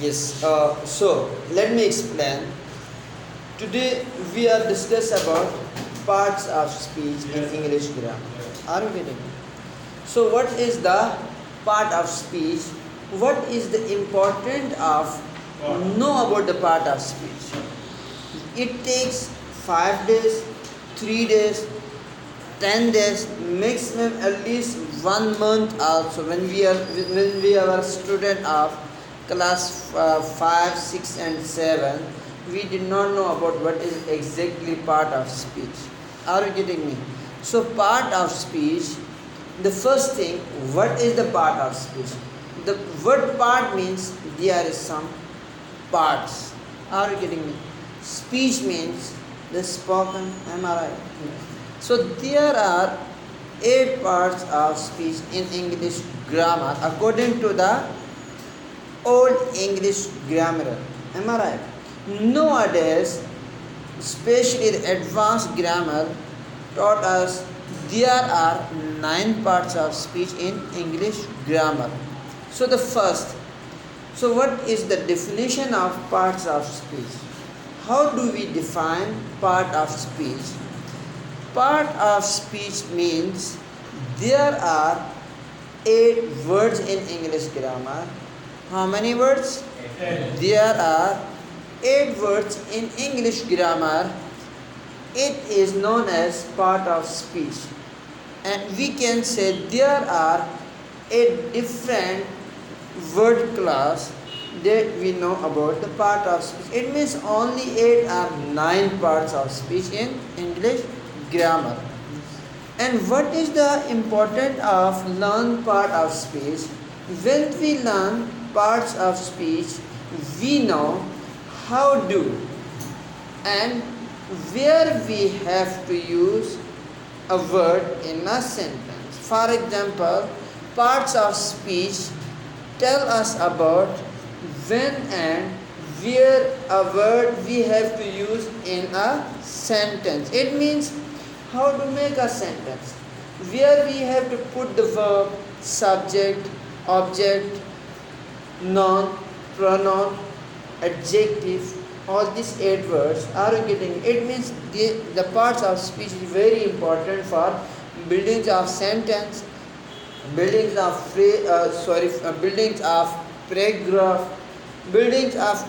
Yes. So let me explain. Today we are discuss about parts of speech in English grammar. Are you getting it? So what is the part of speech? What is the important of know about the part of speech? It takes 5 days, 3 days, 10 days, maximum at least 1 month also when we are a student of class 5, 6 and 7, we did not know about what is exactly part of speech. Are you getting me? So part of speech, the first thing, what is the part of speech? The word part means there is some parts. Are you getting me? Speech means the spoken. Am I right? So there are 8 parts of speech in English grammar according to the old English grammar. Am I right? Nowadays, especially the advanced grammar taught us there are 9 parts of speech in English grammar. So the first, so what is the definition of parts of speech? How do we define part of speech? Part of speech means there are 8 words in English grammar. How many words? 8. There are 8 words in English grammar. It is known as part of speech. And we can say there are 8 different word class that we know about the part of speech. It means only 8 or 9 parts of speech in English grammar. And what is the importance of learn part of speech? When we learn parts of speech, we know how do and where we have to use a word in a sentence. For example, parts of speech tell us about when and where a word we have to use in a sentence. It means how to make a sentence, where we have to put the verb, subject, object, noun, pronoun, adjective, all these 8 words. Are you getting it? It means the parts of speech is very important for buildings of sentence, buildings of buildings of paragraph, buildings of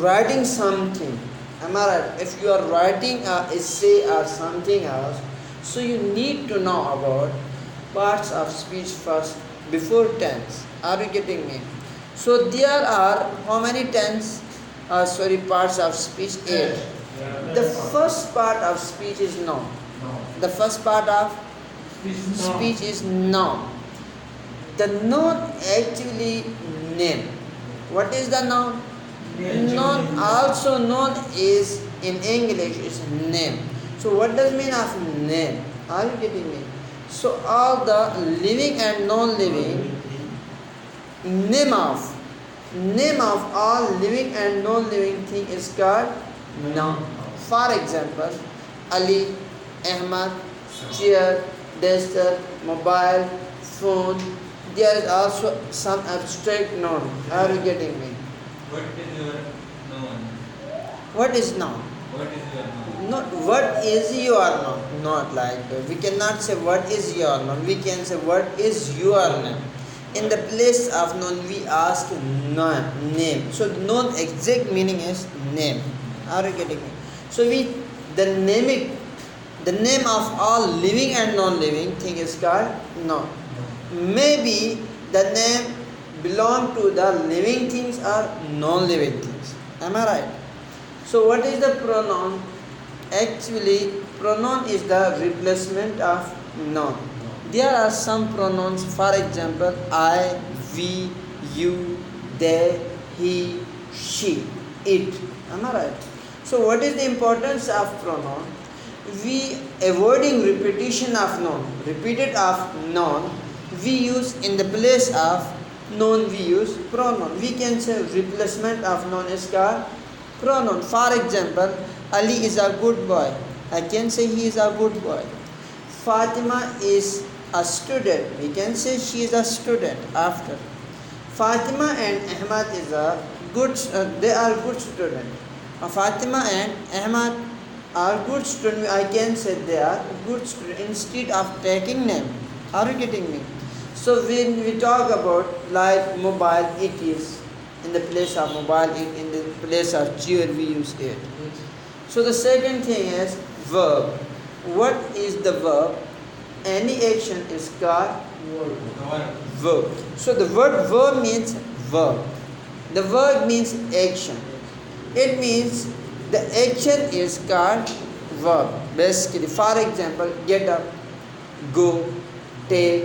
writing something. Am I right? If you are writing an essay or something else, so you need to know about parts of speech first before tense. Are you getting me? So there are how many parts of speech? 8. The first part of speech is noun. The first part of speech is noun. The noun actually name. What is the noun? Noun, also known is in English is name. So what does mean of name? Are you getting me? So all the living and non-living, name of all living and non-living thing is called noun. For example, Ali, Ahmad, chair, duster, mobile, phone. There is also some abstract noun. Are you getting me? What is your noun? What is noun? What is your noun? Not what is your noun. Not like that. We cannot say what is your noun. We can say what is your name. In the place of noun, we ask name. So noun exact meaning is name. Are you getting me? So the name of all living and non-living thing is called noun. Maybe the name belong to the living things or non-living things. Am I right? So what is the pronoun? Actually, pronoun is the replacement of noun. There are some pronouns, for example, I, we, you, they, he, she, it. Am I right? So what is the importance of pronoun? We avoiding repetition of noun. Repeated of noun, we use in the place of noun, we use pronoun. We can say replacement of noun is called pronoun. For example, Ali is a good boy. I can say he is a good boy. Fatima is a student. We can say she is a student after. Fatima and Ahmad is a good. They are good students. Fatima and Ahmad are good students. I can say they are good students instead of taking name. Are you getting me? So when we talk about like mobile, it is in the place of mobile. In the place of chair, we use it. So the second thing is verb. What is the verb? Any action is called verb. So the word verb means verb. The verb means action. It means the action is called verb. Basically, for example, get up, go, take,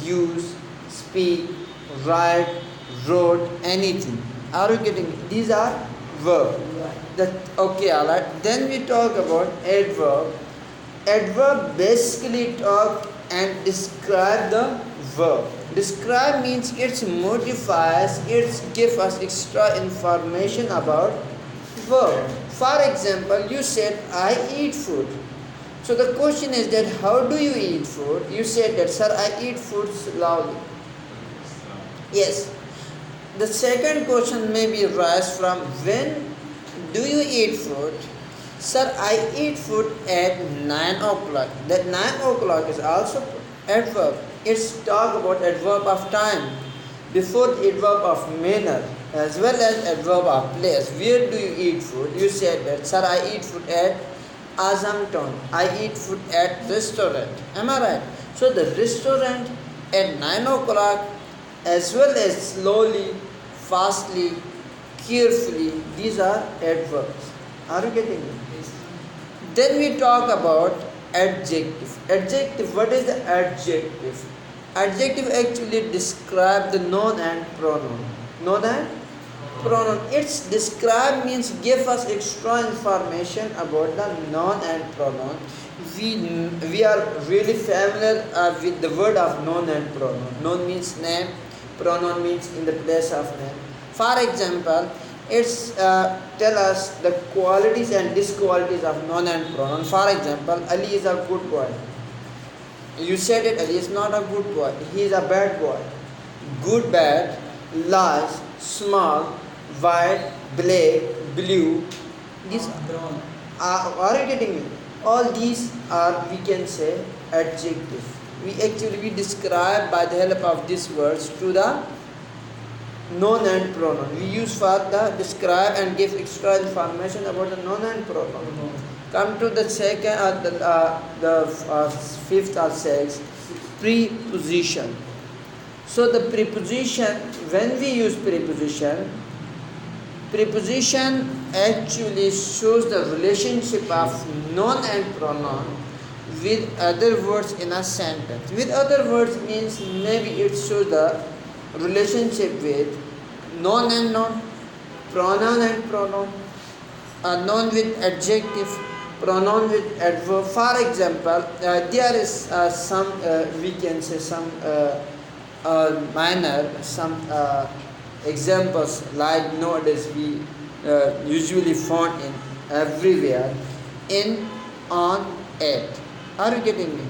use, speak, write, wrote, anything. Are you getting it? These are verb. Okay, alright. Then we talk about adverb. Adverb basically talk and describe the verb. Describe means it modifies, it gives us extra information about verb. For example, you said I eat food. So the question is that how do you eat food? You said that, sir, I eat food slowly. Yes. The second question may be rise from when do you eat food? Sir, I eat food at 9 o'clock. That 9 o'clock is also adverb. It's talk about adverb of time. Before the adverb of manner as well as adverb of place. Where do you eat food? You said that, sir, I eat food at Azamton. I eat food at restaurant. Am I right? So the restaurant at 9 o'clock as well as slowly, fastly, carefully. These are adverbs. Are you getting it? Then we talk about adjective. Adjective, what is the adjective? Adjective actually describe the noun and pronoun. Noun and pronoun. It's describe means give us extra information about the noun and pronoun. We are really familiar with the word of noun and pronoun. Noun means name, pronoun means in the place of name. For example, it's tell us the qualities and disqualities of noun and pronoun. For example, Ali is a good boy. You said it, Ali is not a good boy. He is a bad boy. Good, bad, large, small, white, black, blue. These are you getting me? All these are, we can say, adjective. We describe by the help of these words to the noun and pronoun. We use for the describe and give extra information about the noun and pronoun. Come to the second, fifth or sixth, preposition. So the preposition, when we use preposition actually shows the relationship of noun and pronoun with other words in a sentence. With other words means maybe it shows the relationship with noun and noun, pronoun and pronoun, noun with adjective, pronoun with adverb. For example, there is some we can say some minor some examples like nowadays we usually found in everywhere in, on, at. Are you getting me?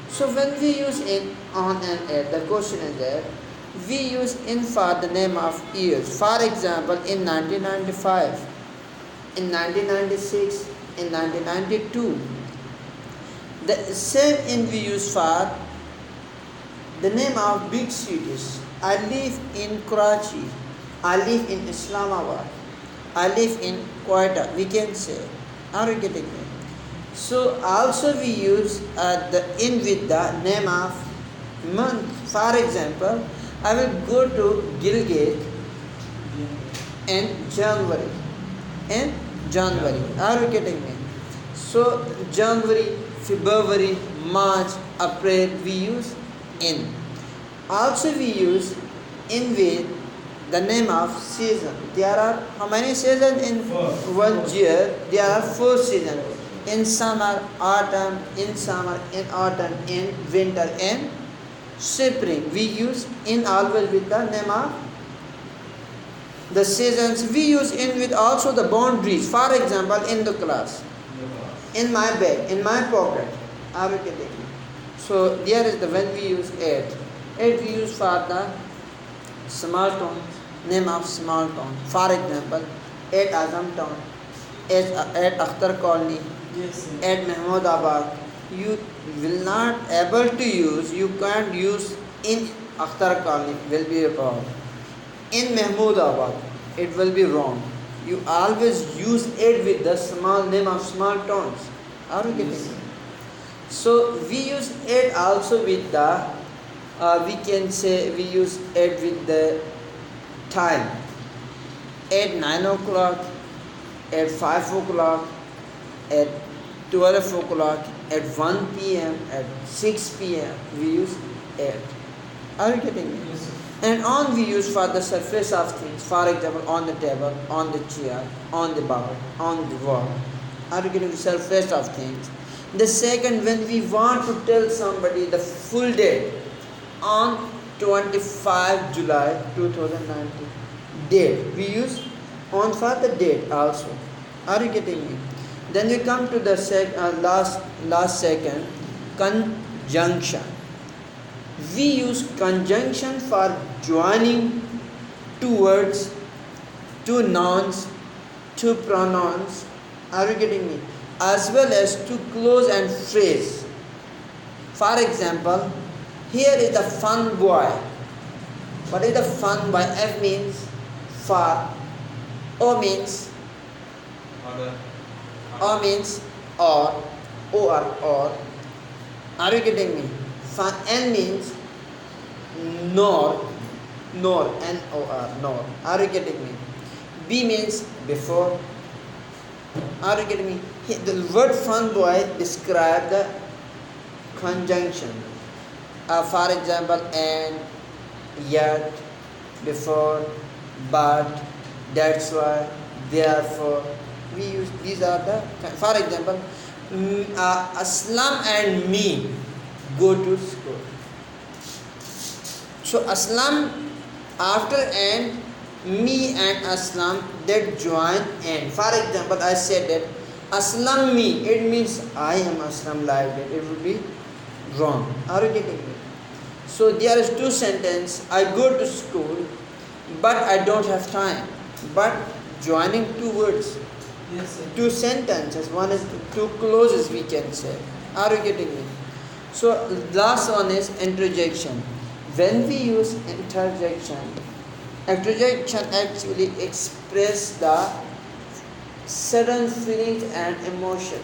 So when we use in, on and at, the question is that we use in for the name of years. For example, in 1995, in 1996, in 1992. The same in we use for the name of big cities. I live in Karachi. I live in Islamabad. I live in Quetta. We can say. Are you getting me? So also we use the in with the name of month. For example, I will go to Gilgit in January. In January. Are you getting me? So January, February, March, April we use in. Also we use in with the name of season. There are how many seasons in one year? There are 4 seasons. In summer, autumn, in summer, in autumn, in winter, in spring. We use in always with the name of the seasons. We use in with also the boundaries. For example, in the class, in my bag, in my pocket. Are you getting me? So there is the when we use at. At we use for the small tones. name of small town. For example, at Azam town, at Akhtar colony, Yes, sir. at Mahmudabad. You will not able to use. You can't use in Akhtar colony. Will be wrong. In Mahmudabad, it will be wrong. You always use it with the small name of small towns. Are you getting Yes. it? So we use it also with the. We can say we use it with the time. At 9 o'clock, at 5 o'clock, at 12 o'clock, at 1 p.m., at 6 p.m. we use at. Are you getting me? Yes, sir. And on we use for the surface of things. For example, on the table, on the chair, on the bowl, on the wall. Are you getting the surface of things? The second, when we want to tell somebody the full date, on 25 July 2019, date. We use on for the date also. Are you getting me? Then we come to the last second, conjunction. We use conjunction for joining two words, two nouns, two pronouns. Are you getting me? As well as to close and phrase. For example, here is the fun boy. What is the fun boy? F means for, O means Order. or means or. Are you getting me? N means nor, N-O-R, nor. Are you getting me? B means before. Are you getting me? The word fun boy describe the conjunction. For example, and, yet, before, but, that's why, therefore. We use these are the. For example, Aslam and me go to school. So Aslam after and, me and Aslam that join and. For example, I said that Aslam me, it means I am Aslam like that. It would be wrong. Are you getting me? So there is two sentences. I go to school, but I don't have time. But joining two words. Yes, sir. Two sentences, one is two clauses we can say. Are you getting me? So last one is interjection. When we use interjection actually express the sudden feelings and emotions.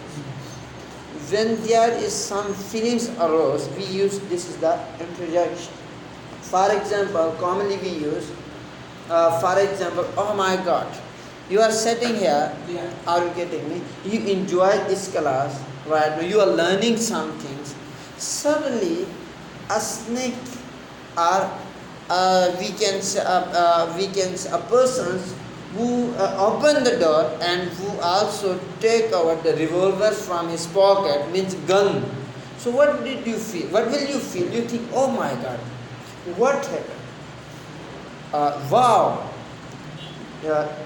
When there is some feelings arose, we use this is the interjection. For example, commonly we use, for example, oh my God. You are sitting here, Yeah. are you getting me? You enjoy this class, right? You are learning some things. Suddenly, a snake or we can say a person who open the door and who also take out the revolver from his pocket, means gun. So what did you feel? What will you feel? You think, oh my God, what happened? Wow.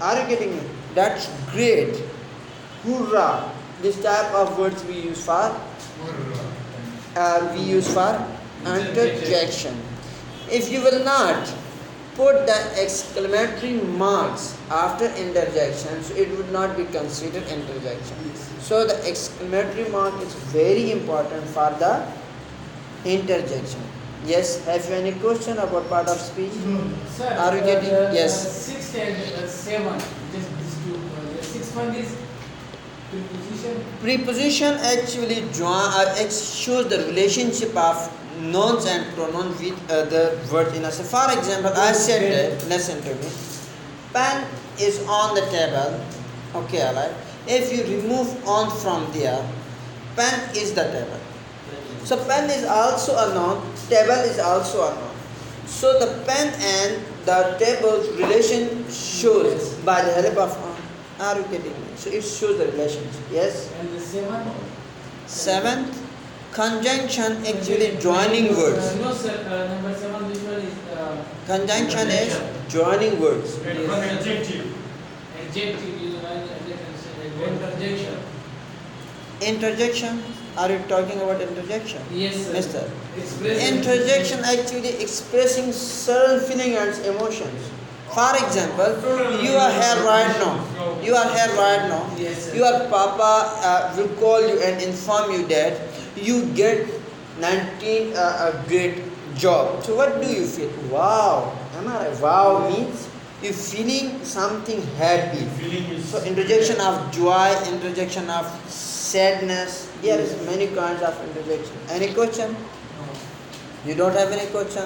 Are you getting me? That's great. Hoorah. This type of words we use for interjection. If you will not put the exclamatory marks after interjection, so it would not be considered interjection. So the exclamatory mark is very important for the interjection. Yes, have you any question about part of speech? Sir, Are you getting? Yes. 6 and 7, just these two. The 6th one is preposition. Preposition actually shows the relationship of nouns and pronouns with other words in a sentence. For example, I said that, listen to me. Pen is on the table. Okay, alright. If you remove on from there, pen is the table. So pen is also a noun, table is also a noun. So the pen and the table's relation shows by the help of on. Are you getting me? So it shows the relationship. Yes. And the 7th? Seventh, conjunction actually joining words. No, sir. Number 7, which one is Conjunction is joining words. Adjective. adjective? You know, interjection. Interjection. Are you talking about interjection? Yes, sir. Mister. Expressing. Interjection actually expressing certain feelings and emotions. For example, you are here right now. You are here right now. Yes, sir. Your papa will call you and inform you that you get 19 a great job. So what do you feel? Wow. Am I right? Wow means you feeling something happy. Feeling is So interjection of joy, interjection of sadness. There is many kinds of interjection. Any question? No. You don't have any question?